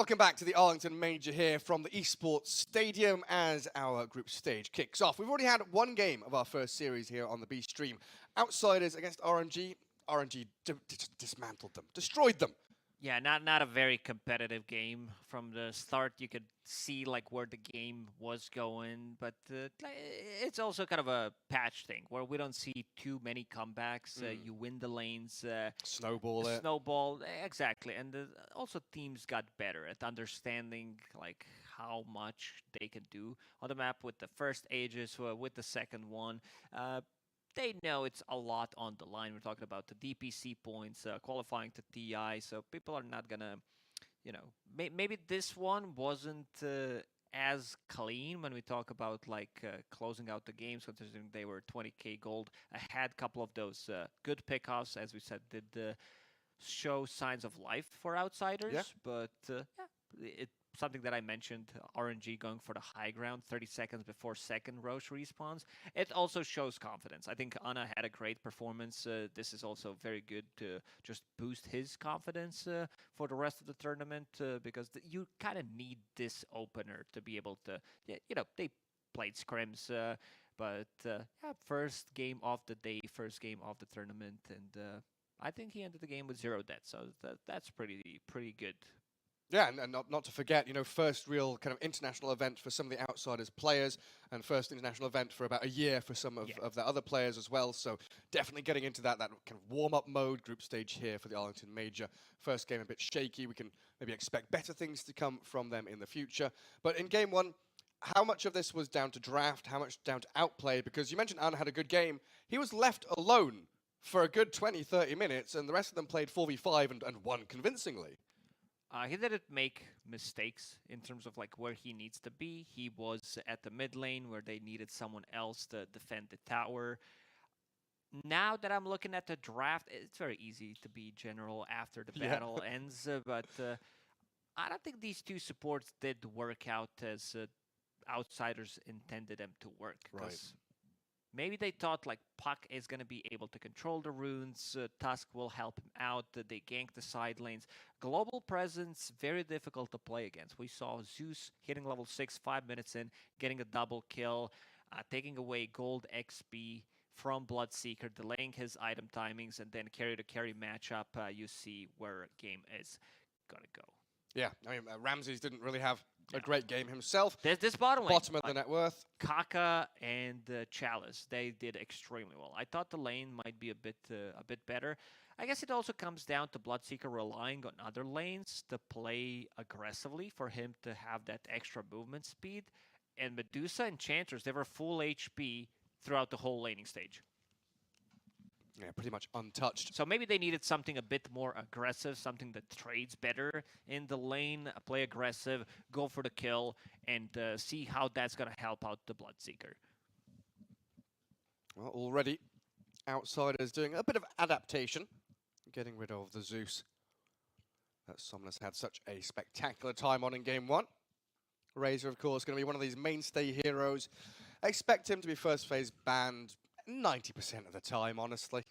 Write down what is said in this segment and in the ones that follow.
Welcome back to the Arlington Major here from the Esports Stadium as our group stage kicks off. We've already had one game of our first series here on the B stream. Outsiders against RNG. RNG dismantled them, destroyed them. Yeah, not a very competitive game from the start. You could see like where the game was going, but it's also kind of a patch thing where we don't see too many comebacks. You win the lanes, snowball, exactly, and also teams got better at understanding like how much they can do on the map with the first Aegis, with the second one. They know it's a lot on the line. We're talking about the DPC points, qualifying to TI, so people are not gonna, maybe this one wasn't as clean when we talk about like closing out the games, considering they were 20k gold ahead. A couple of those good pickoffs, as we said, did show signs of life for outsiders, but it's something that I mentioned, RNG going for the high ground 30 seconds before second Roche respawns. It also shows confidence. I think Anna had a great performance. This is also very good to just boost his confidence for the rest of the tournament because you kind of need this opener to be able to, they played scrims, but first game of the day, first game of the tournament, and I think he ended the game with 0 deaths, so that's pretty good. Yeah, and not to forget, first real kind of international event for some of the Outsiders players, and first international event for about a year for some of the other players as well. So definitely getting into that kind of warm-up mode, group stage here for the Arlington Major. First game a bit shaky. We can maybe expect better things to come from them in the future. But in game one, how much of this was down to draft? How much down to outplay? Because you mentioned Anna had a good game. He was left alone for a good 20, 30 minutes, and the rest of them played 4v5 and won convincingly. He didn't make mistakes in terms of like where he needs to be. He was at the mid lane where they needed someone else to defend the tower. Now that I'm looking at the draft, it's very easy to be general after the battle ends, but I don't think these two supports did work out as outsiders intended them to work. Right. Maybe they thought like Puck is going to be able to control the runes, Tusk will help him out, they gank the side lanes. Global presence, very difficult to play against. We saw Zeus hitting level 6 5 minutes in, getting a double kill, taking away gold XP from Bloodseeker, delaying his item timings, and then carry-to-carry matchup, you see where game is going to go. Yeah, I mean, Ramses didn't really have a great game himself. This bottom lane. Bottom of the net worth. Kaka and Chalice, they did extremely well. I thought the lane might be a bit better. I guess it also comes down to Bloodseeker relying on other lanes to play aggressively for him to have that extra movement speed. And Medusa and Chanters, they were full HP throughout the whole laning stage. Yeah, pretty much untouched. So maybe they needed something a bit more aggressive, something that trades better in the lane, play aggressive, go for the kill, and see how that's going to help out the Bloodseeker. Well, already, Outsiders doing a bit of adaptation, getting rid of the Zeus that Somnus had such a spectacular time on in game one. Razor, of course, going to be one of these mainstay heroes. I expect him to be first phase banned 90% of the time, honestly.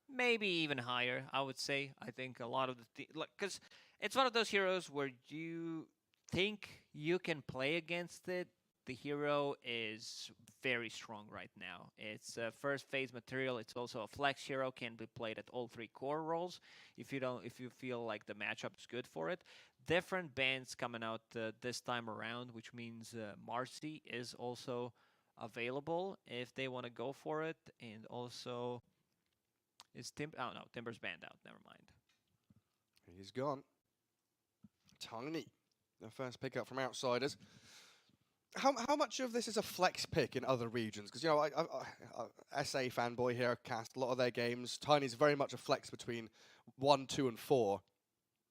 Maybe even higher, I would say. I think a lot of the... Because it's one of those heroes where you think you can play against it. The hero is very strong right now. It's first phase material. It's also a flex hero, can be played at all 3 core roles if you feel like the matchup is good for it. Different bans coming out this time around, which means Marcy is also available if they want to go for it. And also is Timber's banned out, never mind. He's gone. Tiny, the first pickup from Outsiders. How much of this is a flex pick in other regions? Because, I SA fanboy here, cast a lot of their games. Tiny's very much a flex between 1, 2, and 4.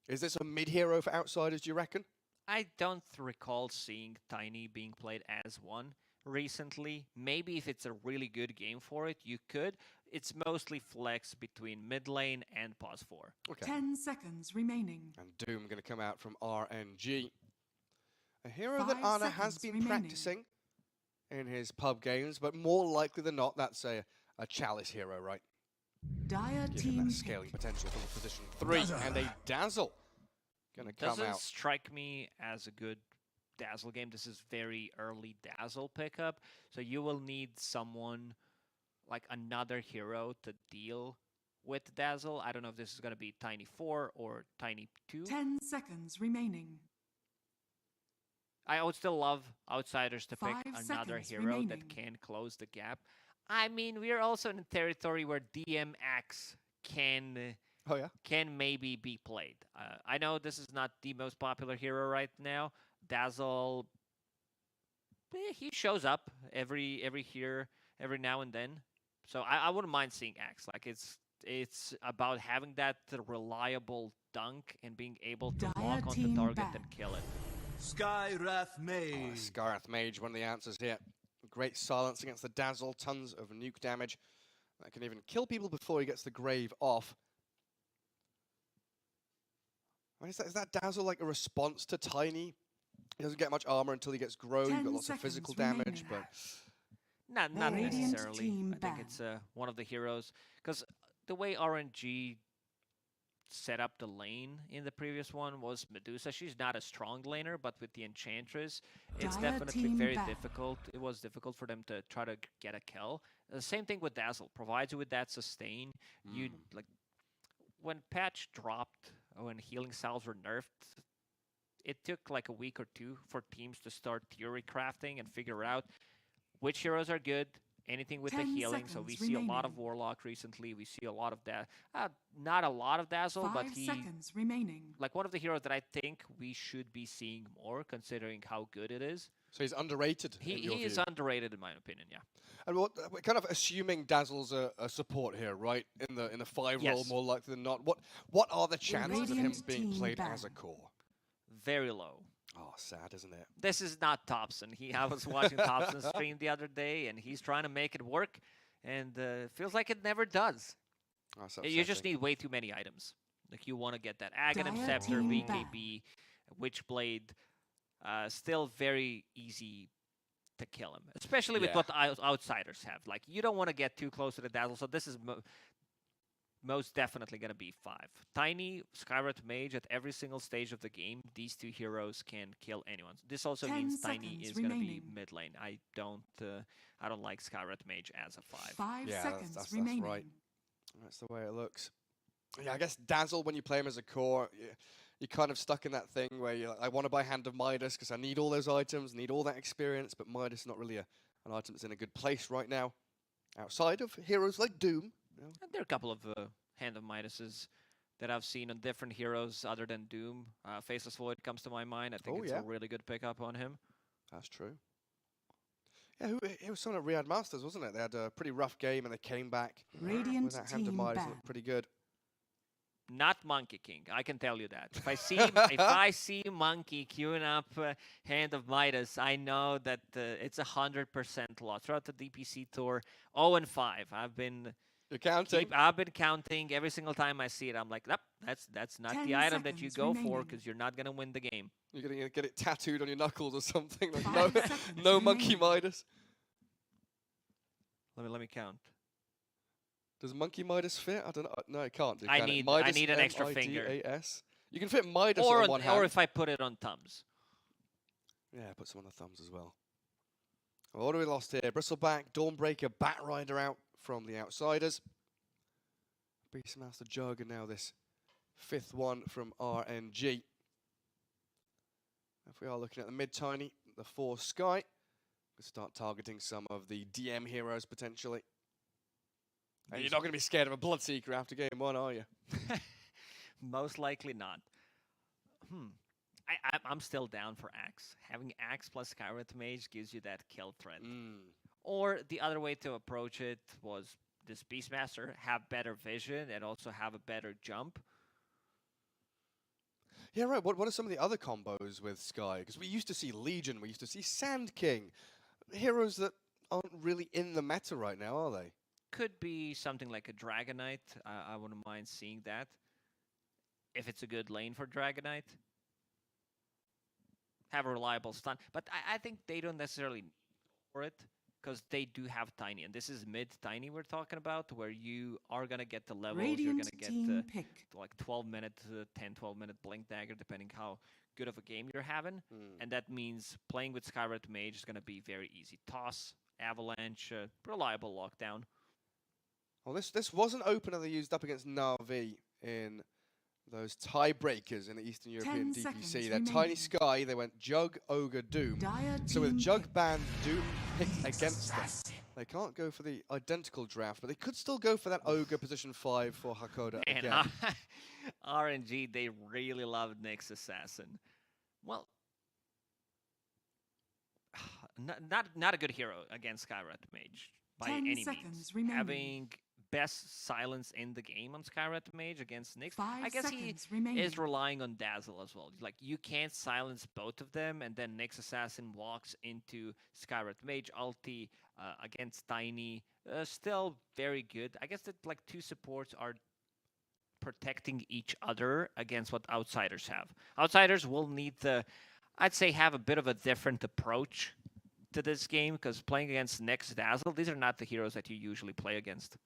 Is this a mid-hero for Outsiders, do you reckon? I don't recall seeing Tiny being played as one recently. Maybe if it's a really good game for it, you could. It's mostly flex between mid lane and pos 4. Okay. 10 seconds remaining. And Doom going to come out from RNG. A hero that Anna has been practicing in his pub games, but more likely than not, that's a Chalice hero, right? Dire Given team that scaling potential from position 3, and a Dazzle Gonna come Doesn't out. strike me as a good Dazzle game. This is very early Dazzle pickup, so you will need someone like another hero to deal with Dazzle. I don't know if this is going to be Tiny 4 or Tiny 2. 10 seconds remaining. I would still love Outsiders to pick 5 another seconds hero remaining. that can close the gap. I mean, we're also in a territory where DMX Oh yeah. can maybe be played. I know this is not the most popular hero right now. Dazzle, he shows up every now and then. So I wouldn't mind seeing Axe. Like it's about having that reliable dunk and being able to Dire lock on the team target back. and kill it. Skywrath Mage. Skywrath Mage, one of the answers here. Great silence against the Dazzle, tons of nuke damage. That can even kill people before he gets the Grave off. I mean, is that Dazzle like a response to Tiny? He doesn't get much armor until he gets Grow. You've 10 got lots of physical seconds damage, remaining. Not Radiant necessarily. team I think it's one of the heroes because the way RNG set up the lane in the previous one was Medusa. She's not a strong laner, but with the Enchantress, it's Dire definitely team very back. difficult. It was difficult for them to try to get a kill. The same thing with Dazzle. Provides you with that sustain. You like when patch dropped, when healing salves were nerfed, it took like a week or two for teams to start theory crafting and figure out which heroes are good, anything with the 10 healing. So we seconds see a lot of remaining. Warlock recently. We see a lot of that. Not a lot of Dazzle, but 5 he, seconds remaining. like one of the heroes that I think we should be seeing more, considering how good it is. so he's underrated. He in your is view. underrated in my opinion. Yeah. And we're kind of assuming Dazzle's a support here, right? In the 5 role, Yes. more likely than not. What are the chances of him Radiant being team played back. as a core? Very low. Oh, sad, isn't it? This is not Thompson. I was watching Thompson's stream the other day, and he's trying to make it work, and feels like it never does. That's You just upsetting. need way too many items. Like you want to get that Aghanim Dire Scepter, team VKB, Witchblade. Still very easy to kill him, especially with Yeah. what the outsiders have. Like you don't want to get too close to the Dazzle, so this is most definitely going to be 5. Tiny, Skywrath Mage at every single stage of the game. These two heroes can kill anyone. This also 10 means Tiny seconds is going to be remaining. mid lane. I don't like Skywrath Mage as a 5. 5 Yeah, seconds that's remaining. right. That's the way it looks. Yeah, I guess Dazzle, when you play him as a core, you're kind of stuck in that thing where you're like, I want to buy Hand of Midas because I need all those items, need all that experience, but Midas is not really an item that's in a good place right now. Outside of heroes like Doom. You know? And there are a couple of Hand of Midases that I've seen on different heroes other than Doom. Faceless Void comes to my mind. I think Oh, it's yeah. a really good pickup on him. That's true. Yeah, it was someone at Riyadh Masters, wasn't it? They had a pretty rough game and they came back Radiant with that Hand of team Midas. back. Looked pretty good. Not Monkey King, I can tell you that. If I see Monkey queuing up Hand of Midas, I know that it's 100% loss. Throughout the DPC tour, 0-5. You're counting. I've been counting every single time I see it. I'm like, nope, that's not 10 the item that you seconds go for remaining. because you're not gonna win the game. You're going to get it tattooed on your knuckles or something. Like, 5 no, seconds no Monkey remaining. Midas. Let me count. Does Monkey Midas fit? I don't know. No, it can't. Do, I can it? need- Midas, I need an extra finger. M-I-D-A-S? You can fit Midas Or on one hand. or if I put it on thumbs. Yeah, put some on the thumbs as well. Well, what do we lost here? Bristleback, Dawnbreaker, Batrider out from the outsiders. Beastmaster Jug, and now this 5th one from RNG. If we are looking at the mid-tiny, the 4 Sky, we'll start targeting some of the DM heroes potentially. And you're not going to be scared of a Bloodseeker after game 1, are you? Most likely not. I'm still down for Axe. Having Axe plus Skywrath Mage gives you that kill threat. Or the other way to approach it was this Beastmaster have better vision and also have a better jump. Yeah, right. What are some of the other combos with Sky? Because we used to see Legion, we used to see Sand King. Heroes that aren't really in the meta right now, are they? Could be something like a Dragonite. I wouldn't mind seeing that. If it's a good lane for Dragonite. Have a reliable stun. But I think they don't necessarily need for it. because they do have Tiny, and this is mid-Tiny we're talking about, where you are going to get the levels, you're going Radiant to get team pick. like 12-minute, 10, 12-minute Blink Dagger, depending how good of a game you're having. And that means playing with Skywrath Mage is going to be very easy. Toss, Avalanche, reliable lockdown. Well, this wasn't open and they used up against Na'Vi in those tiebreakers in the Eastern European 10 seconds DPC. That Tiny remaining. Sky, they went Jug, Ogre, Doom. Dire So with team Jug pick. Ban, Doom picked against them. They can't go for the identical draft, but they could still go for that Ogre position 5 for Hakoda And again. RNG, they really love Nyx Assassin. Well, not a good hero against Skywrath Mage by 10 any seconds means. remaining. Having best silence in the game on Skywrath Mage against Nyx, 5 I guess he seconds remaining. is relying on Dazzle as well. Like, you can't silence both of them, and then Nyx Assassin walks into Skywrath Mage ulti against Tiny. Still very good. I guess that like two supports are protecting each other against what outsiders have. Outsiders will need to, I'd say, have a bit of a different approach to this game, because playing against Nyx Dazzle, these are not the heroes that you usually play against.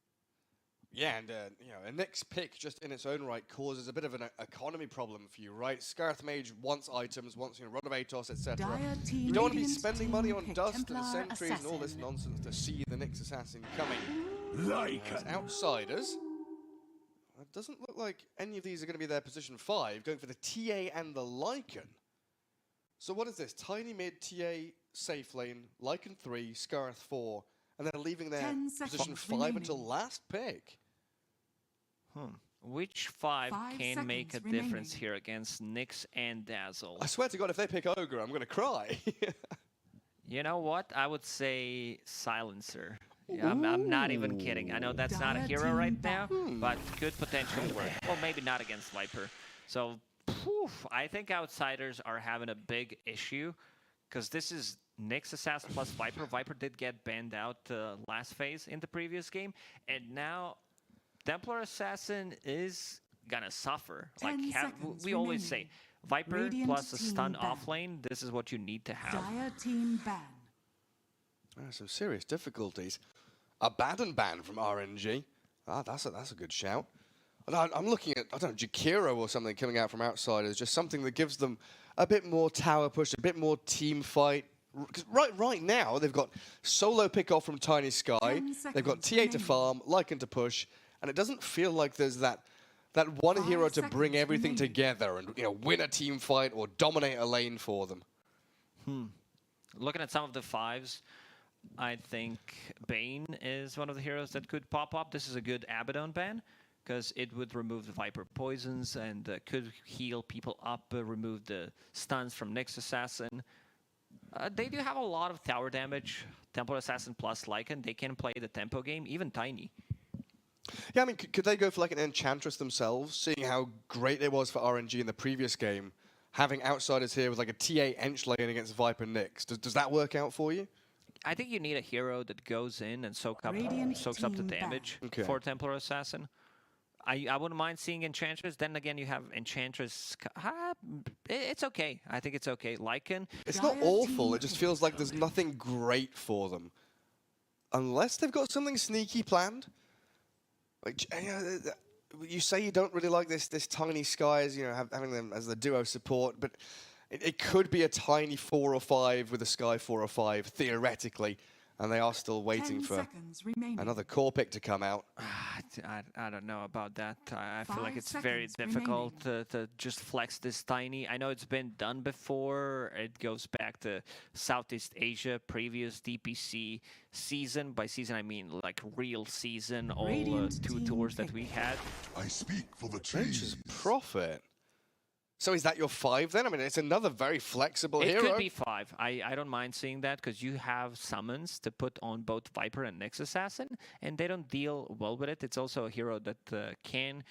Yeah, and you know, a Nyx pick just in its own right causes a bit of an economy problem for you, right? Skywrath Mage wants items, wants Rod of Atos, etc. Dire team You don't want to be Radiant spending team money on pick. dust and Templar sentries and all this Assassin. nonsense to see the Nyx Assassin coming. Like As outsiders, it doesn't look like any of these are going to be their position 5, going for the TA and the Lycan. So what is this? Tiny mid, TA, safe lane, Lycan 3, Skywrath 4, and then leaving their 10 position seconds 5 remaining. until last pick. Which 5 5 can make a seconds difference remaining. here against Nyx and Dazzle? I swear to God, if they pick Ogre, I'm going to cry. You know what? I would say Silencer. Yeah, I'm not even kidding. I know that's not a Dire hero team right now, back. but could potentially work. Well, maybe not against Viper. So, I think outsiders are having a big issue, because this is Nyx Assassin plus Viper. Viper did get banned out last phase in the previous game, and now Templar Assassin is gonna suffer. 10 seconds We always say, remaining. Viper Radiant plus a team stun ban. off lane, this is what you need to have. Dire team ban. Some serious difficulties. A Baden ban from RNG. Ah, that's a good shout. And I'm looking at, I don't know, Jakiro or something coming out from outsiders, just something that gives them a bit more tower push, a bit more team fight. 'Cause right now, they've got solo pick off from Tiny Sky, 10 they've got seconds TA to remaining. farm, Lycan to push, and it doesn't feel like there's that one 5 hero to bring seconds everything remaining. together and win a team fight or dominate a lane for them. Looking at some of the 5s, I think Bane is one of the heroes that could pop up. This is a good Abaddon ban, because it would remove the Viper poisons and could heal people up, remove the stuns from Nyx Assassin. They do have a lot of tower damage. Templar Assassin plus Lycan, they can play the tempo game, even Tiny. Yeah, I mean, could they go for like an Enchantress themselves, seeing how great it was for RNG in the previous game, having outsiders here with like a TA Ench lane against Viper Nyx? Does that work out for you? I think you need a hero that goes in and soaks up the Radiant team damage Okay. for Templar Assassin. I wouldn't mind seeing Enchantress. Then again, you have Enchantress. It's okay. I think it's okay. Lycan. It's not Dire awful, team it just feels like there's nothing great for them. Unless they've got something sneaky planned. Like, you say you don't really like this Tiny Skies, having them as the duo support, but it could be a Tiny 4 or 5 with a Sky 4 or 5, theoretically, and they are still waiting 10 for seconds remaining. another core pick to come out. I don't know about that. I feel like 5 it's very seconds difficult to just flex this Tiny. I know it's been done before. It goes back to Southeast Asia, previous DPC season. By season, I mean like real season, all Radiant 2 team tours that pick. we had. I speak for the Nature's trees. Prophet. So is that your 5 then? I mean, it's another very flexible It hero. could be 5. I don't mind seeing that, because you have summons to put on both Viper and Nyx Assassin, and they don't deal well with it. It's also a hero that can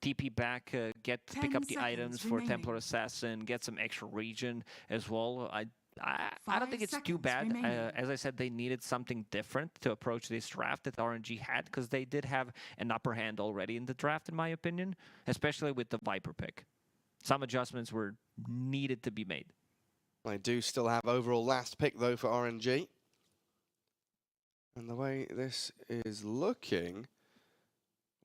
TP back, pick 10 up the seconds items for remaining. Templar Assassin, get some extra region as well. I don't 5 think it's too seconds bad. remaining. As I said, they needed something different to approach this draft that RNG had, because they did have an upper hand already in the draft, in my opinion, especially with the Viper pick. Some adjustments were needed to be made. I do still have overall last pick, though, for RNG. And the way this is looking...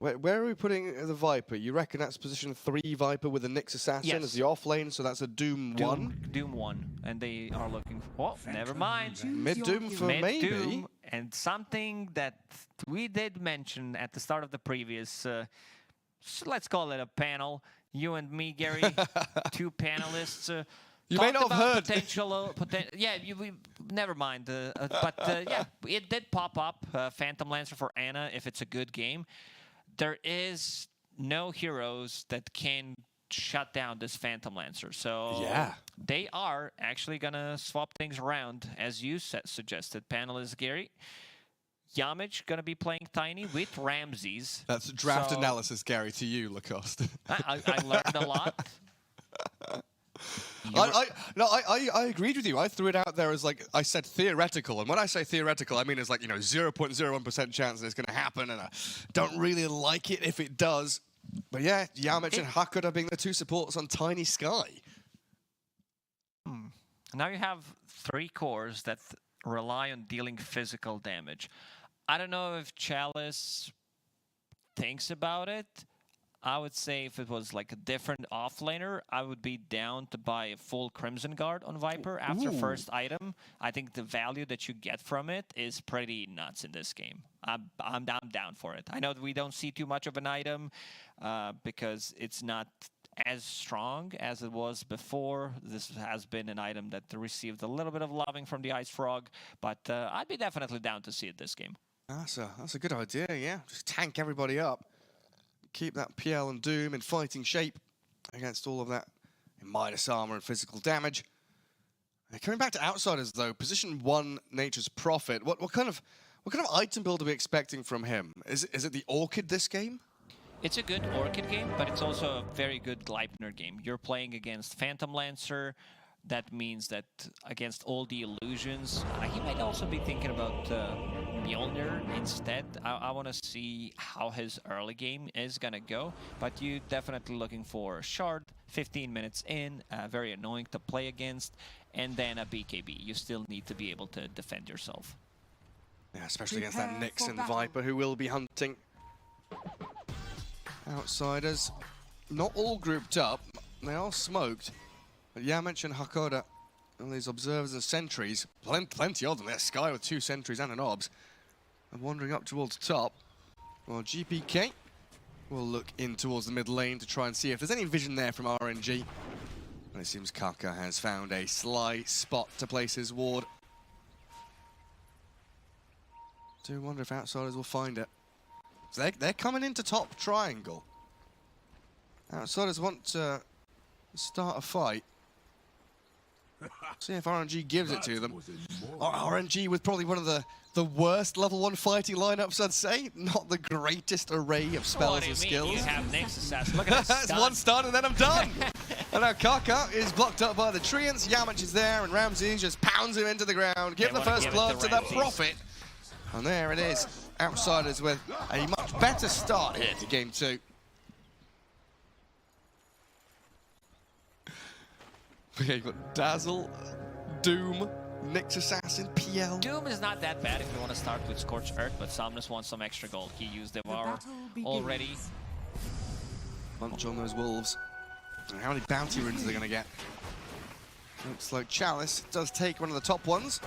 Where are we putting the Viper? You reckon that's position 3 Viper with the Nyx Assassin Yes. as the off lane, so that's a Doom 1? Doom 1. And they are looking for... Oh, never mind. Choose your Mid-Doom for hero. maybe? Mid-Doom, and something that we did mention at the start of the previous, let's call it a panel. You and me, Gary, 2 panelists. You may talked not have about heard. yeah, never mind. But yeah, it did pop up. Phantom Lancer for Ana if it's a good game. There is no heroes that can shut down this Phantom Lancer. So Yeah. they are actually going to swap things around, as you suggested, panelist Gary. Yamich going to be playing Tiny with Ramses. That's draft So analysis, Gary, to you, Lacoste. I learned a lot. I agreed with you. I threw it out there as, like, I said theoretical. And when I say theoretical, I mean it's like, 0.01% chance that it's going to happen. And I don't really like it if it does. But yeah, Yamich and Hakuda being the 2 supports on Tiny Sky. Now you have 3 cores that rely on dealing physical damage. I don't know if Chalice thinks about it. I would say if it was like a different offlaner, I would be down to buy a full Crimson Guard on Viper after first item. I think the value that you get from it is pretty nuts in this game. I'm down for it. I know that we don't see too much of an item because it's not as strong as it was before. This has been an item that received a little bit of loving from the Ice Frog, but I'd be definitely down to see it this game. That's a good idea, yeah. Just tank everybody up. Keep that PL and Doom in fighting shape against all of that Midas armor and physical damage. Coming back to Outsiders, though, position 1, Nature's Prophet. What kind of item build are we expecting from him? Is it the Orchid this game? It's a good Orchid game, but it's also a very good Gleipnir game. You're playing against Phantom Lancer. That means that against all the illusions, he might also be thinking about Mjolnir instead. I want to see how his early game is going to go, but you're definitely looking for Shard, 15 minutes in, very annoying to play against, and then a BKB. You still need to be able to defend yourself. Yeah, especially against that Nyx and Viper who will be hunting. Outsiders, not all grouped up, they are smoked. But Yamich and Hakoda, all these observers and sentries, plenty of them. There's Sky with 2 sentries and an obs. And wandering up towards top. Well, GPK will look in towards the mid lane to try and see if there's any vision there from RNG. And it seems Kaka has found a sly spot to place his ward. Do wonder if Outsiders will find it. So they're coming into top triangle. Outsiders want to start a fight. See if RNG gives it to them. RNG with probably one of the worst level 1 fighting lineups, I'd say. Not the greatest array of spells and skills. You have Nyx Assassin. Look at this. That's 1 stun and then I'm done. And now Kaka is blocked up by the Treants. Yamich is there and Ramses just pounds him into the ground. Give the first blood to the Prophet. And there it is. Outsiders with a much better start here to game 2. Yeah, you've got Dazzle, Doom, Nyx Assassin, PL. Doom is not that bad if you want to start with Scorched Earth, but Somnus wants some extra gold. He used Devour already. Munch on those wolves. And how many bounty runes are they going to get? Looks like Chalice does take one of the top ones.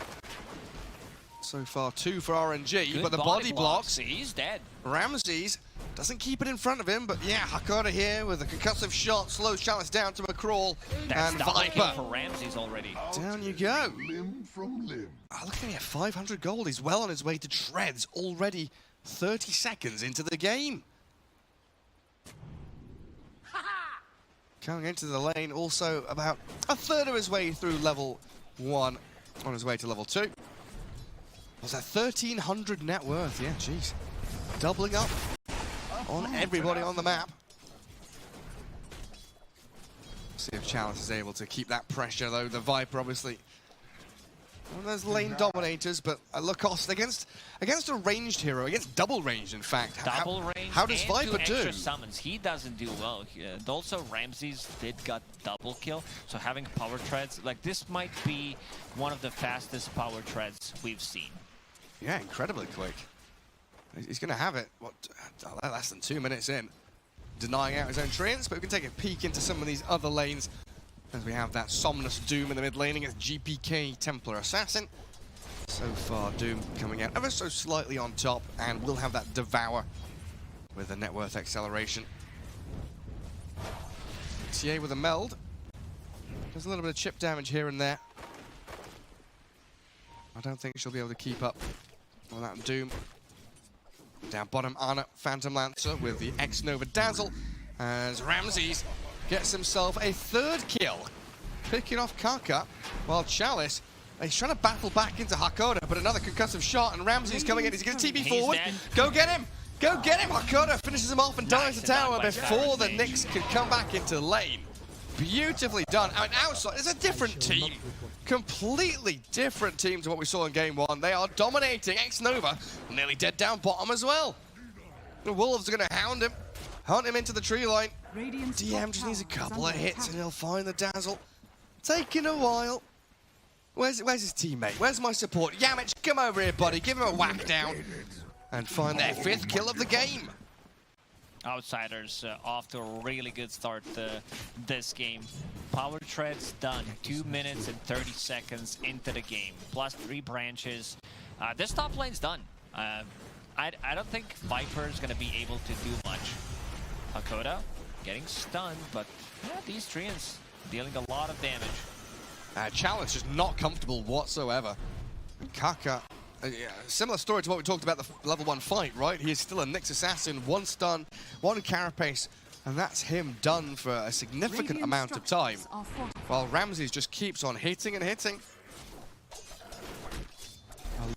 So far, 2 for RNG, Good but the body blocks. He's dead. Ramses doesn't keep it in front of him, but yeah, Hakoda here with a concussive shot slows Chalice down to a crawl. That's and double kill Viper. for Ramses already. Down you go. Limb from limb. Oh, look at him, 500 gold. He's well on his way to Treads, already 30 seconds into the game. Coming into the lane, also about a third of his way through level 1, on his way to level 2. Was that 1,300 net worth? Yeah, jeez. Doubling up on everybody on the map. See if Chalice is able to keep that pressure, though. The Viper, obviously, one of those lane dominators, but Lacoste against a ranged hero, against double ranged, in fact. Double range. How does and Viper 2 extra do? summons. He doesn't do well. And also, Ramses did got double kill. So having power treads, like this might be one of the fastest power treads we've seen. Yeah, incredibly quick. He's going to have it, what, less than 2 minutes in. Denying out his own treants, but we can take a peek into some of these other lanes as we have that Somnus Doom in the mid lane against GPK Templar Assassin. So far, Doom coming out ever so slightly on top, and we'll have that Devour with the net worth acceleration. TA with a meld. There's a little bit of chip damage here and there. I don't think she'll be able to keep up with that Doom. Down bottom, Ana Phantom Lancer with the X-Nova Dazzle as Ramses gets himself a third kill, picking off Kaka, while Chalice, he's trying to battle back into Hakoda, but another concussive shot, and Ramses coming in. He's going to TP forward. Dead. Go get him! Go get him! Hakoda finishes him off and dives the tower before the Knicks can come back into lane. Beautifully done. I mean, outside, it's a different team. Completely different team to what we saw in game one. They are dominating. X-Nova nearly dead down bottom as well. The Wolves are going to hunt him into the tree line. DM just needs a couple of hits and he'll find the Dazzle. Taking a while. Where's his teammate? Where's my support? Yamich, come over here, buddy. Give him a whack down. And find their 5th kill of the game. Outsiders off to a really good start this game. Power Tread's done. 2 minutes and 30 seconds into the game. Plus 3 branches. This top lane's done. I don't think Viper is going to be able to do much. Hakoda getting stunned, but yeah, these treants dealing a lot of damage. Challenge is not comfortable whatsoever. And Kaka, yeah, similar story to what we talked about the level 1 fight, right? He is still a Nyx assassin, 1 stun, 1 carapace, and that's him done for a significant amount of time. While Ramses just keeps on hitting and hitting.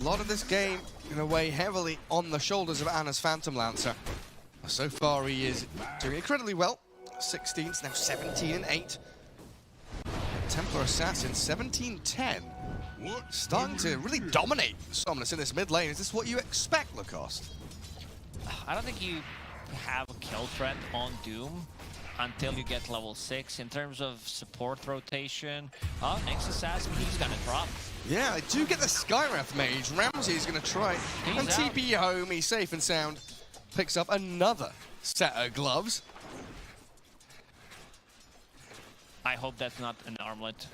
A lot of this game, in a way, heavily on the shoulders of Ana's Phantom Lancer. So far, he is doing incredibly well. 16s, now 17 and 8. Templar Assassin, 17-10. Starting to really dominate Somnus in this mid lane. Is this what you expect, Lacoste? I don't think you have a kill threat on Doom until you get level 6. In terms of support rotation, Nyx Assassin, he's gonna drop. Yeah, I do get the Skywrath Mage. Ramsey's gonna try and TP home. He's safe and sound. Picks up another set of gloves. I hope that's not an armlet.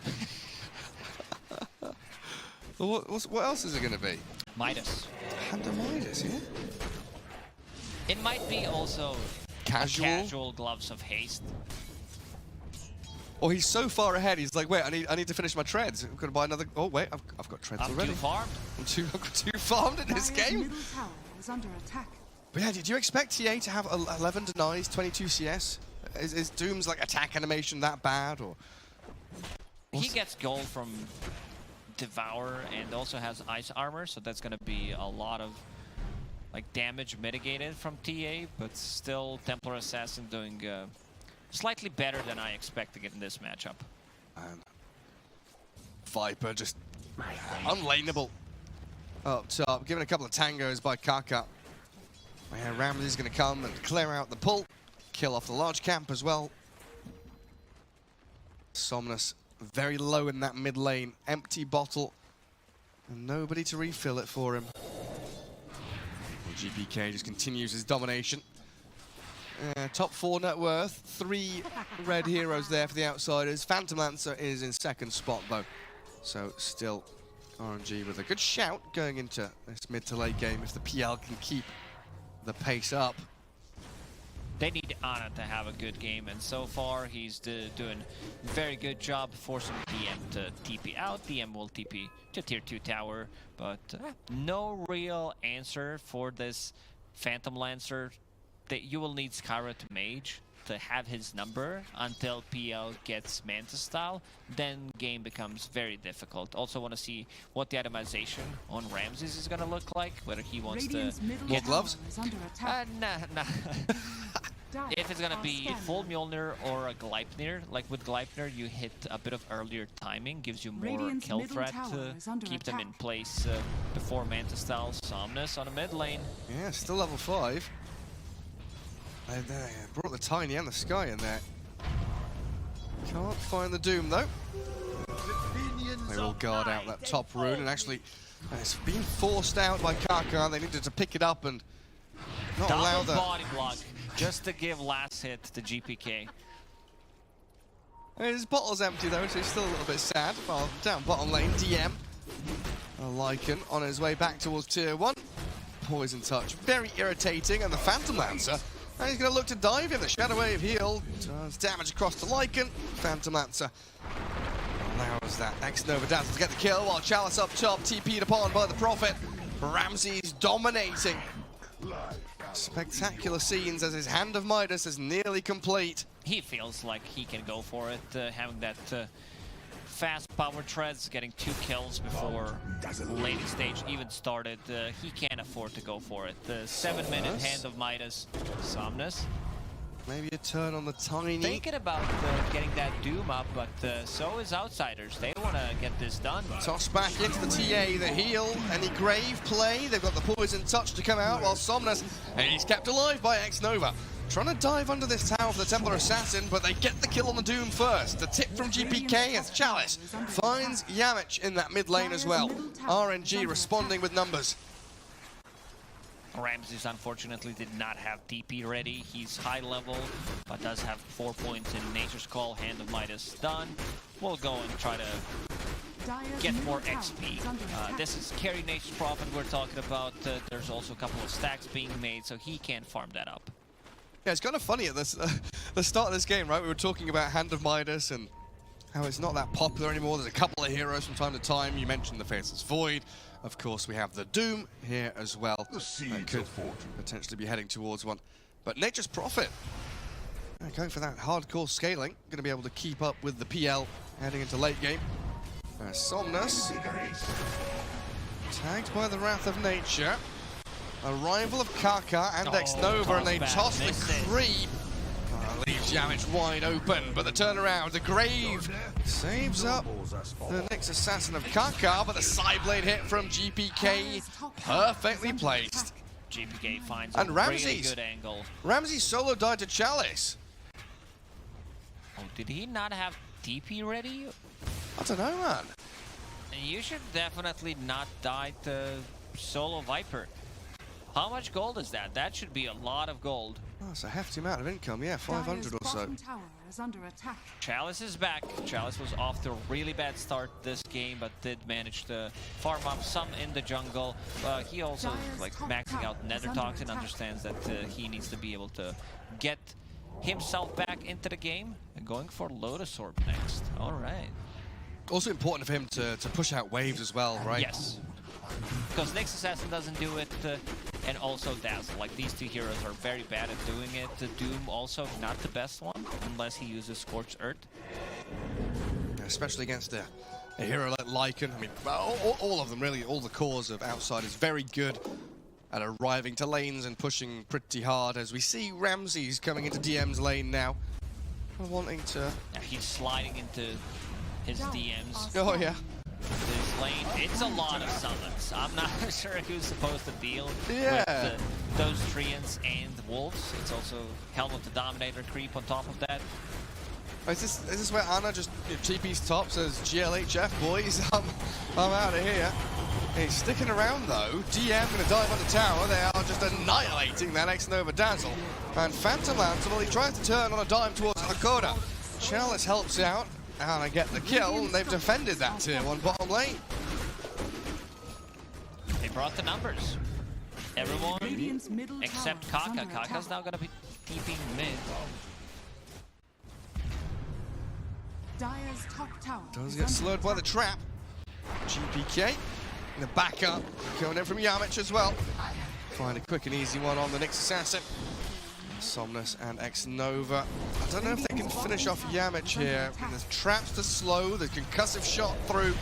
What else is it going to be? Midas. Hand of Midas, yeah? It might be also casual gloves of haste. Or he's so far ahead, he's like, wait, I need to finish my treads. I'm going to buy another... Oh, wait, I've got treads already. Too farmed. I've got 2 farmed in this game. Middle tower is under attack. But yeah, did you expect TA to have 11 denies, 22 CS? Is Doom's like attack animation that bad, or? He gets gold from Devour and also has ice armor, so that's gonna be a lot of like damage mitigated from TA, but still Templar Assassin doing slightly better than I expected in this matchup. And Viper just unlaneable up top, given a couple of tangos by Kaka. And Ramsey is going to come and clear out the pull, kill off the large camp as well. Somnus very low in that mid lane, empty bottle, and nobody to refill it for him. Well, GPK just continues his domination. Top 4 net worth, 3 red heroes there for the outsiders. Phantom Lancer is in 2nd spot though, so still RNG with a good shout going into this mid to late game if the PL can keep the pace up. They need Ana to have a good game, and so far he's doing a very good job forcing DM to TP out. DM will TP to tier 2 tower, but no real answer for this Phantom Lancer. That you will need Skyra to mage to have his number until PL gets Manta style. Then game becomes very difficult. Also want to see what the itemization on Ramses is going to look like, whether he wants to get gloves. Nah. If it's going to be full Mjolnir or a Gleipnir, like with Gleipnir you hit a bit of earlier timing, gives you more kill threat to keep them in place before Manta style. Somnus on a mid lane. Yeah, still level 5. And brought the Tiny and the Sky in there. Can't find the Doom though. They will guard out that top rune, and actually it's been forced out by Kaka. They needed to pick it up and not allow the body block just to give last hit to GPK. His bottle's empty though, so he's still a little bit sad. Well, down bottom lane, DM. Lycan on his way back towards tier 1. Poison touch, very irritating, and the Phantom Lancer. And he's going to look to dive in. The Shadow Wave heal does damage across to Lycan. Phantom Lancer allows that X-Nova Dazzle to get the kill, while Chalice up top, TP'd upon by the Prophet. Ramsey's dominating. Spectacular scenes as his Hand of Midas is nearly complete. He feels like he can go for it, having that fast power treads, getting 2 kills before laning stage even started. He can't afford to go for it. The 7-minute Hand of Midas. Somnus. Maybe a turn on the tiny. Thinking about getting that Doom up, but so is Outsiders. They want to get this done. Toss back into the TA, the heal, any grave play. They've got the poison touch to come out, while Somnus, and he's kept alive by X-Nova. Trying to dive under this tower for the Templar Assassin, but they get the kill on the Doom first. The tip from GPK as Chalice finds Yamich in that mid lane as well. RNG responding with numbers. Ramses unfortunately did not have DP ready. He's high level, but does have 4 points in Nature's Call. Hand of Midas done. We'll go and try to get more XP. This is carry Nature's Prophet we're talking about. There's also a couple of stacks being made, so he can't farm that up. Yeah, it's kind of funny at this, the start of this game, right? We were talking about Hand of Midas and how it's not that popular anymore. There's a couple of heroes from time to time. You mentioned the Faceless Void. Of course, we have the Doom here as well. That could potentially be heading towards one. But Nature's Prophet, going for that hardcore scaling. Going to be able to keep up with the PL heading into late game. Somnus, tagged by the Wrath of Nature. Arrival of Kaka and X-Nova, and they toss the creep. Leaves Yamich wide open, but the turnaround, the Grave saves up the next assassin of Kaka, but the side blade hit from GPK, perfectly placed. GPK finds and a really good angle. Ramsey solo died to Chalice. Oh, did he not have TP ready? I don't know, man. You should definitely not die to solo Viper. How much gold is that? That should be a lot of gold. Oh, it's a hefty amount of income, yeah, 500 or so. Chalice is back. Chalice was off to a really bad start this game, but did manage to farm up some in the jungle. He also, like, maxing out Nether Toxin, understands that he needs to be able to get himself back into the game. And going for Lotus Orb next. All right. Also important for him to push out waves as well, right? Yes. Because Nyx Assassin doesn't do it, and also Dazzle. Like, these two heroes are very bad at doing it. The Doom also not the best one, unless he uses Scorched Earth. Especially against a hero like Lycan. I mean, all of them, really, all the cores of Outsiders, very good at arriving to lanes and pushing pretty hard, as we see Ramses coming into DM's lane now. Wanting to... Yeah, he's sliding into his DMs. Oh, yeah. This lane, it's a lot of summons. I'm not sure who's supposed to deal with those Treants and Wolves. It's also Helm of the Dominator creep on top of that. Is this where Anna just TP's top, says GLHF boys, I'm out of here. He's sticking around though. DM going to dive on the tower. They are just annihilating that X-Nova Dazzle. And Phantom Lancer, well, he tries to turn on a dime towards Hakoda. Chalice helps out. And I get the kill, and they've defended that tier 1 bottom lane. They brought the numbers. Everyone except Kaka. Kaka's now going to be TPing mid. Does get slowed by the trap. GPK, the backup, coming in from Yamich as well. Find a quick and easy one on the Nyx Assassin. Somnus and X-Nova. I don't know if they can finish off Yamich here. There's traps to slow, the concussive shot through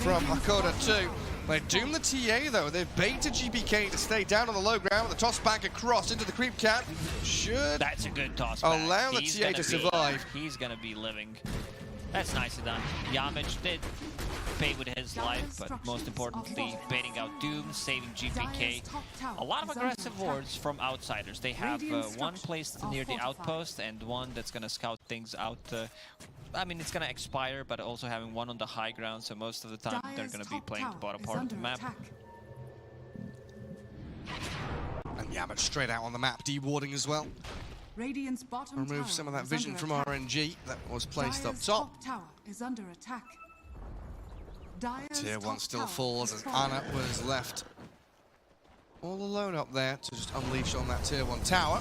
from Hakoda too. They doom the TA though. They've baited GPK to stay down on the low ground with the toss back across into the creep cap. Should That's a good toss back. Allow the TA to survive. He's gonna be living. That's nicely done. Yamich did pay with his life, but most importantly, baiting out Doom, saving GPK. A lot of aggressive wards from Outsiders. They have one placed near the outpost and one that's going to scout things out I mean, it's gonna expire, but also having one on the high ground, so most of the time they're gonna be playing the bottom part of the map. And Yammer straight out on the map, dewarding as well. Radiant's bottom Remove tower some of that is vision under from attack. RNG that was placed up Dire's top. tower is under attack. Dire's Tier 1 top still tower falls is as falling. Anna was left all alone up there to just unleash on that Tier 1 tower.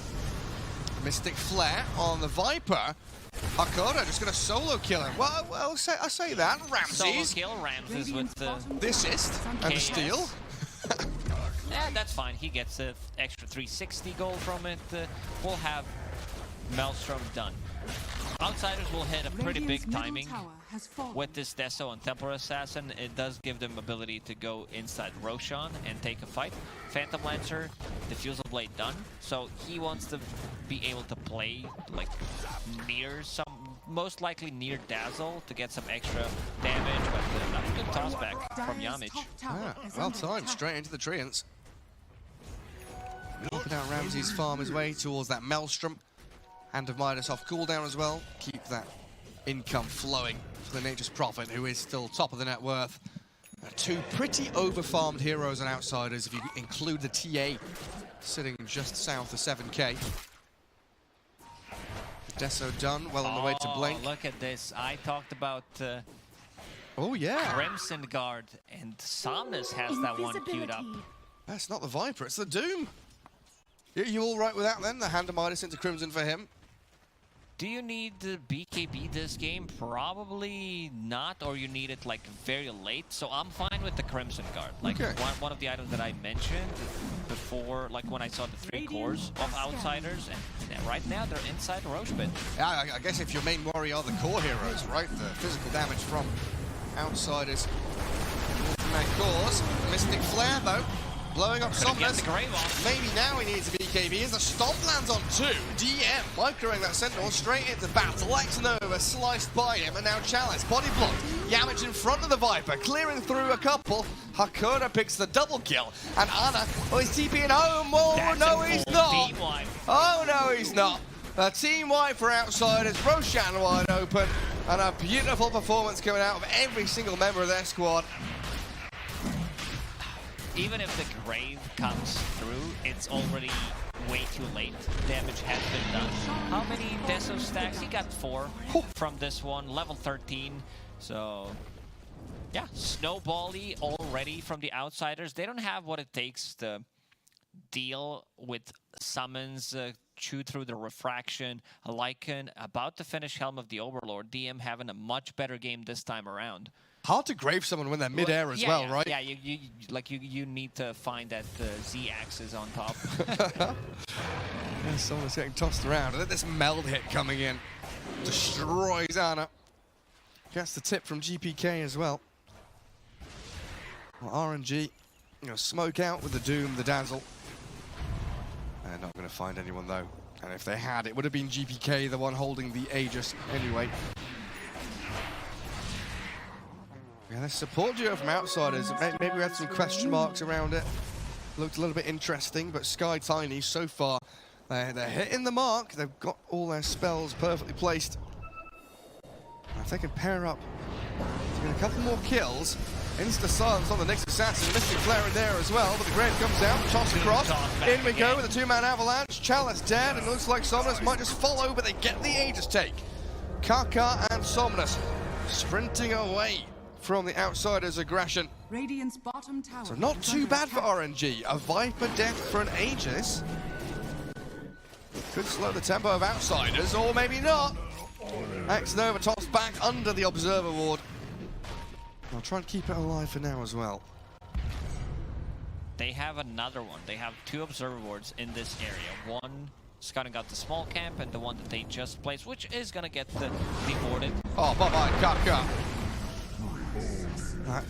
Mystic Flare on the Viper. Hakoda just going to solo kill him. Well, I say that. Solo Ramses, kill, Ramses Radiant's with the... bottom the tower assist is under and the KS. steal. Yeah, that's fine. He gets an extra 360 gold from it. We'll have Maelstrom done. Outsiders will hit a pretty Radiant's big middle timing. tower has fallen. With this Deso and Temple Assassin, it does give them ability to go inside Roshan and take a fight. Phantom Lancer, Diffusal Blade done, so he wants to be able to play like near some, most likely near Dazzle to get some extra damage, but not a good toss back from Dire's Yamich. top tower is Well under timed, attack. straight into the treants. Looking out Ramses farm his way towards that Maelstrom. Hand of Midas off cooldown as well. Keep that income flowing for the Nature's Prophet, who is still top of the net worth. Two pretty over-farmed heroes and outsiders, if you include the TA, sitting just south of 7k. Deso done, well on the way to Blink. Look at this. I talked about Oh yeah, Crimson Guard, and Somnus has that one queued up. that's not the Viper, it's the Doom. You all right with that then? The Hand of Midas into Crimson for him. Do you need the BKB this game? Probably not, or you need it like very late. So I'm fine with the Crimson Guard. Like Okay. one of the items that I mentioned before, like when I saw the 3 cores of Outsiders, and right now they're inside Roche Pit. Yeah, I guess if your main worry are the core heroes, right? The physical damage from Outsiders. Ultimate cores. Mystic Flare though. Blowing up Couldn't get Somnus. the Grave off. Maybe now he needs a BKB as the stomp lands on 2. DM microing that Sentinel straight into battle. Lex Nova sliced by him, and now Chalice body blocked. Yamich in front of the Viper, clearing through a couple. Hakoda picks the double kill, and Anna is TPing home. Oh That's no, a he's full not. team wipe. Oh no, he's not. A team wipe for Outsiders. Roshan wide open, and a beautiful performance coming out of every single member of their squad. Even if the Grave comes through, it's already way too late. Damage has been done. How many Deso stacks? He got 4 from this one, level 13. So, yeah, snowbally already from the Outsiders. They don't have what it takes to deal with summons, chew through the refraction. A Lycan about to finish Helm of the Overlord. DM having a much better game this time around. Hard to grave someone when they're mid-air as well, right? Yeah, you need to find that Z axis on top. Yeah, someone's getting tossed around. And then this meld hit coming in destroys Anna. Gets the tip from GPK as well. Well, RNG, smoke out with the Doom, the Dazzle. They're not going to find anyone though. And if they had, it would have been GPK, the one holding the Aegis anyway. Yeah, the support duo from Outsiders, maybe we had some question marks around it. Looked a little bit interesting, but Sky Tiny so far, they're hitting the mark. They've got all their spells perfectly placed. And if they can pair up to get a couple more kills, Insta silence on the next assassin. Mystic Flare in there as well, but the Grave comes out, toss across. In we go with a 2-man avalanche. Chalice dead, and it looks like Somnus might just follow, but they get the Aegis take. Kaka and Somnus sprinting away from the Outsiders' aggression. Radiant's bottom tower So not is too under bad for attack. RNG. A Viper death for an Aegis. Could slow the tempo of Outsiders, or maybe not. X-Nova tossed back under the Observer Ward. I'll try and keep it alive for now as well. They have another one. They have 2 observer wards in this area. One scouting out the small camp, and the one that they just placed, which is gonna get deported. Oh, bye-bye, Kaka.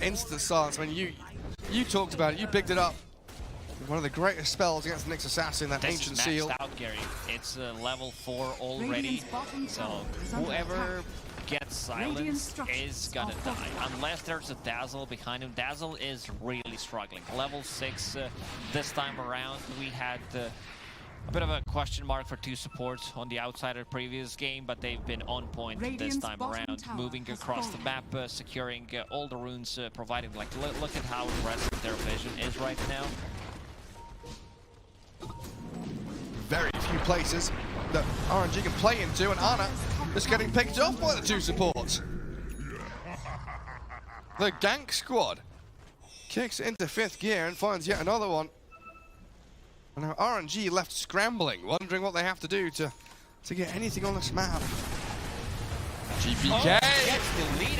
Instant silence. I mean, you talked about it. You picked it up. One of the greatest spells against the Nyx Assassin, that This Ancient is maxed Seal. out, Gary. It's level 4 already. Radiant's bottom So tower is under whoever attack. gets Radiant silenced structures is gonna are die. fortified. Unless there's a Dazzle behind him. Dazzle is really struggling. Level 6 this time around. We had A bit of a question mark for two supports on the outside of the previous game, but they've been on point this time around, moving across the map, securing all the runes, providing, like, look at how aggressive their vision is right now. Very few places that RNG can play into, and Ana is getting picked off by the two supports. The gank squad kicks into 5th gear and finds yet another one. And now RNG left scrambling, wondering what they have to do to get anything on this map. GPK!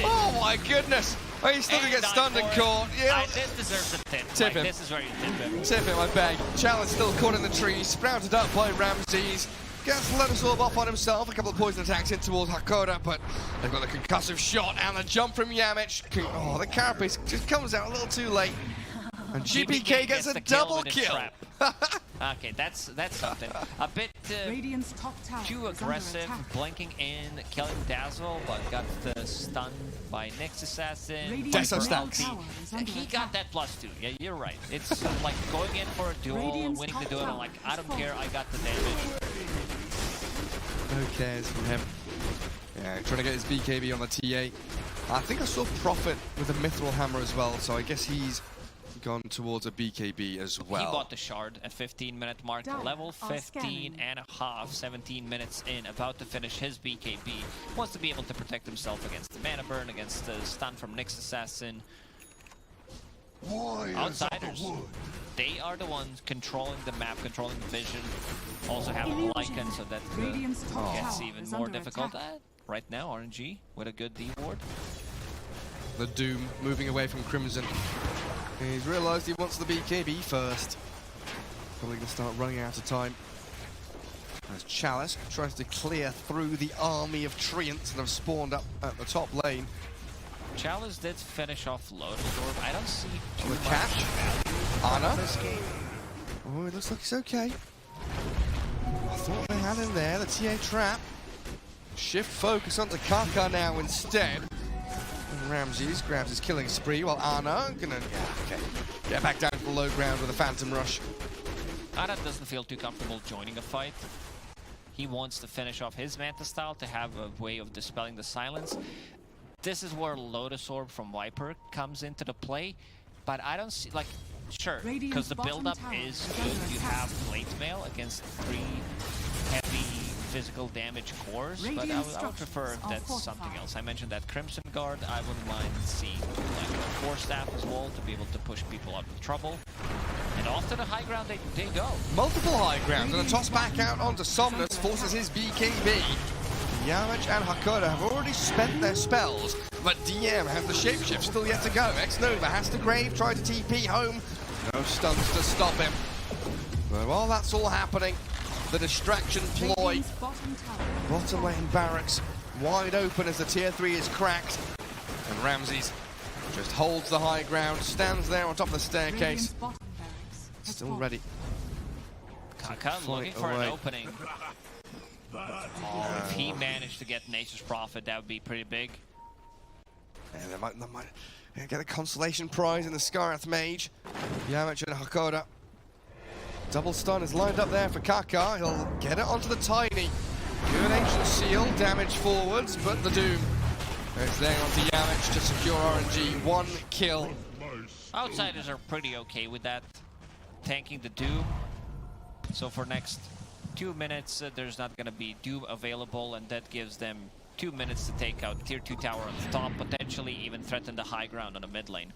Oh my goodness! Oh, he still gets stunned and caught. Yeah. This deserves a tip. Tip him. This is where you tip him. Tip him, I beg. Challenge still caught in the tree, sprouted up by Ramses. Gets Lotus Orb off on himself, a couple of poison attacks in towards Hakoda, but they've got the concussive shot and the jump from Yamich. Oh, the carapace just comes out a little too late. And GPK gets a double kill. Okay, that's something. A bit too aggressive, blinking in, killing Dazzle, but got the stun by Nyx Assassin. Deso stacks. He got that +2. Yeah, you're right. It's like going in for a duel and winning the duel, and like, I don't care, I got the damage. Who cares from him? Yeah, trying to get his BKB on the TA. I think I saw Prophet with a Mithril Hammer as well, so I guess he's gone towards a BKB as well. He bought the shard at 15-minute mark, level 15 and a half, 17 minutes in, about to finish his BKB. Wants to be able to protect himself against the mana burn, against the stun from Nyx Assassin. Outsiders, they are the ones controlling the map, controlling the vision, also having Lycan, so that gets even more difficult. Right now, RNG with a good D ward. The Doom moving away from Crimson. He's realised he wants the BKB first. Probably going to start running out of time. As Chalice tries to clear through the army of Treants that have spawned up at the top lane. Chalice did finish off Lotus Orb. I don't see too the much catch. Ana. this game. Oh, it looks like he's okay. I thought they had him there, the TA trap. Shift focus onto Kaka now instead. And Ramses grabs his killing spree while Ana gonna get back down to the low ground with a Phantom Rush. Ana doesn't feel too comfortable joining a fight. He wants to finish off his Manta style to have a way of dispelling the silence. This is where Lotus Orb from Viper comes into the play, but I don't see, like, sure, because the build-up is good. You have Blade Mail against 3 heavy physical damage cores, but I would prefer if that's something else. I mentioned that Crimson Guard, I wouldn't mind seeing like a Force Staff as well to be able to push people out of trouble. And off to the high ground they go. Multiple high grounds, and a toss back out onto Somnus forces his BKB. Yamich and Hakoda have already spent their spells, but DM has the shapeshift still yet to go. X-Nova has to Grave, try to TP home. No stuns to stop him. But while that's all happening, the distraction ploy. Bottom lane barracks wide open as the tier 3 is cracked. And Ramses just holds the high ground, stands there on top of the staircase. Still ready. Kaka looking for an opening. Oh, if he managed to get Nature's Prophet, that would be pretty big. Yeah, they might get a consolation prize in the Scarrath Mage. Yamich and Hakoda. Double stun is lined up there for Kaka. He'll get it onto the Tiny. Good Ancient Seal, damage forwards, but the Doom is there onto Yamich to secure RNG. 1 kill. Outsiders are pretty okay with that, tanking the Doom. So for next 2 minutes, there's not going to be Doom available, and that gives them 2 minutes to take out tier 2 tower on the top, potentially even threaten the high ground on the mid lane.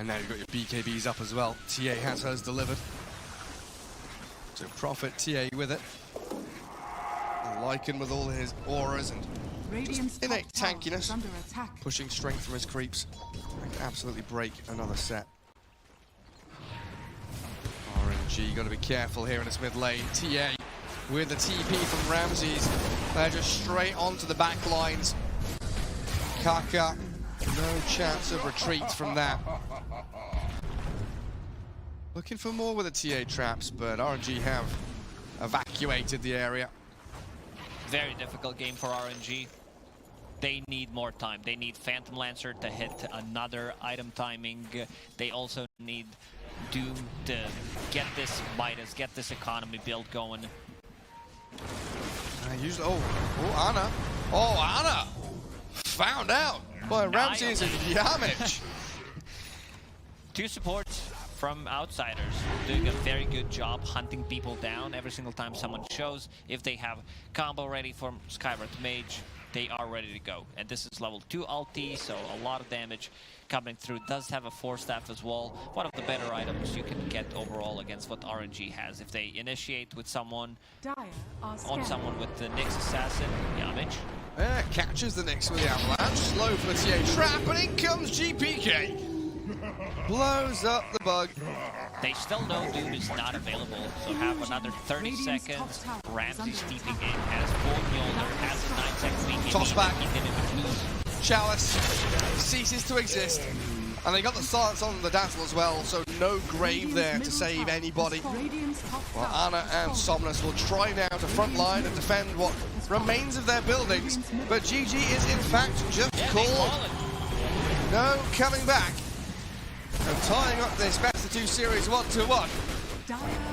And now you've got your BKBs up as well. TA has hers delivered. So Prophet, TA with it. Lycan with all his auras and just innate tankiness. Pushing strength from his creeps. They can absolutely break another set. RNG, got to be careful here in this mid lane. TA with the TP from Ramses. They're just straight onto the back lines. Kaka, no chance of retreat from that. Looking for more with the TA traps, but RNG have evacuated the area. Very difficult game for RNG. They need more time. They need Phantom Lancer to hit another item timing. They also need Doom to get this Midas, get this economy build going. Usually, Anna. Oh, Anna! Found out by Ramses and Yamich. 2 supports from Outsiders doing a very good job hunting people down every single time someone shows. If they have combo ready from Skywrath Mage, they are ready to go. And this is level 2 ulti, so a lot of damage coming through. Does have a 4-staff as well. One of the better items you can get overall against what RNG has. If they initiate with someone, on someone with the Nyx Assassin, Yamich. Yeah, catches the Nyx with the Avalanche. Slow for the TA trap, and in comes GPK. Blows up the bug. They still know Doom is not available, so have another 30 seconds. Ramsey steeping in, has full Mjolnir, has a 9-second peek. Toss back. He's in between. Chalice ceases to exist. And they got the silence on the Dazzle as well, so no grave there to save anybody. Well, Anna and Somnus will try now to frontline and defend what remains of their buildings, but GG is in fact just called. No coming back. And tying up this best of 2 series 1-1.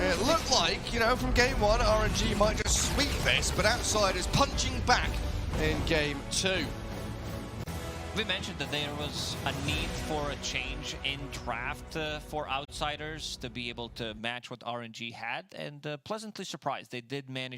It looked like, you know, from game 1, RNG might just sweep this, but Outsiders punching back in game 2. We mentioned that there was a need for a change in draft for Outsiders to be able to match what RNG had, and pleasantly surprised. They did manage